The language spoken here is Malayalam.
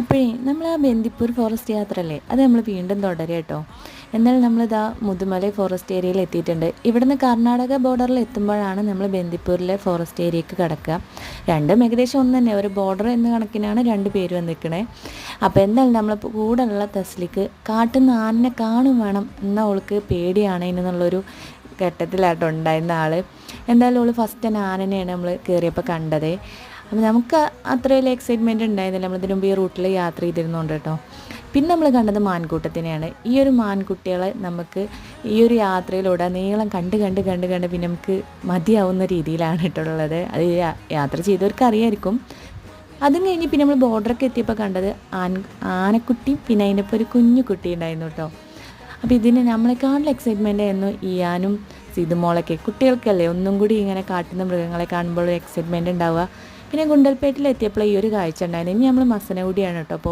അപ്പോഴേ നമ്മൾ ആ ബന്ദിപ്പൂർ ഫോറസ്റ്റ് യാത്രയല്ലേ അത് നമ്മൾ വീണ്ടും തുടരുക കേട്ടോ. എന്നാലും നമ്മളിതാ മുതുമലൈ ഫോറസ്റ്റ് ഏരിയയിൽ എത്തിയിട്ടുണ്ട്. ഇവിടുന്ന് കർണാടക ബോർഡറിൽ എത്തുമ്പോഴാണ് നമ്മൾ ബന്ദിപ്പൂരിലെ ഫോറസ്റ്റ് ഏരിയക്ക് കിടക്കുക. രണ്ടും ഏകദേശം ഒന്ന് തന്നെ, ഒരു ബോർഡർ എന്ന കണക്കിനാണ് രണ്ട് പേര് വന്നിരിക്കണേ. അപ്പോൾ എന്തായാലും നമ്മൾ കൂടെയുള്ള തസ്ലിക്ക് കാട്ടിൽ നിന്ന് ആനനെ കാണും വേണം എന്നാൽ അവൾക്ക് പേടിയാണ് എന്നുള്ളൊരു ഘട്ടത്തിലാട്ടോ ഉണ്ടായിരുന്ന ആൾ. എന്തായാലും അവൾ ഫസ്റ്റ് തന്നെ ആനനെയാണ് നമ്മൾ കയറിയപ്പോൾ കണ്ടത്. അപ്പോൾ നമുക്ക് അത്ര വലിയ എക്സൈറ്റ്മെൻറ്റ് ഉണ്ടായിരുന്നില്ല, നമ്മളിതിനു മുമ്പ് ഈ റൂട്ടിൽ യാത്ര ചെയ്തിരുന്നുണ്ട് കേട്ടോ. പിന്നെ നമ്മൾ കണ്ടത് മാൻകൂട്ടത്തിനെയാണ്. ഈ ഒരു മാൻകുട്ടികളെ നമുക്ക് ഈ ഒരു യാത്രയിലൂടെ നീളം കണ്ട് കണ്ട് കണ്ട് കണ്ട് പിന്നെ നമുക്ക് മതിയാവുന്ന രീതിയിലാണ് ഇട്ടുള്ളത്. അത് യാത്ര ചെയ്തവർക്ക് അറിയായിരിക്കും. അതും കഴിഞ്ഞ് പിന്നെ നമ്മൾ ബോർഡറൊക്കെ എത്തിയപ്പോൾ കണ്ടത് ആനക്കുട്ടി, പിന്നെ അതിൻ്റെ ഇപ്പോൾ ഒരു കുഞ്ഞു കുട്ടി ഉണ്ടായിരുന്നു കേട്ടോ. അപ്പോൾ ഇതിന് നമ്മളെക്കാളും എക്സൈറ്റ്മെൻ്റ് ആയിരുന്നു ഇയാനും സിതുമോളൊക്കെ. കുട്ടികൾക്കല്ലേ ഒന്നും കൂടി ഇങ്ങനെ കാട്ടുന്ന മൃഗങ്ങളെ കാണുമ്പോൾ എക്സൈറ്റ്മെൻറ്റ് ഉണ്ടാവുക. പിന്നെ ഗുണ്ടൽപേട്ടിൽ എത്തിയപ്പോൾ ഈ ഒരു കാഴ്ച ഉണ്ടായിരുന്നു. ഇനി നമ്മൾ മസനഗുഡിയാണ് കേട്ടോ.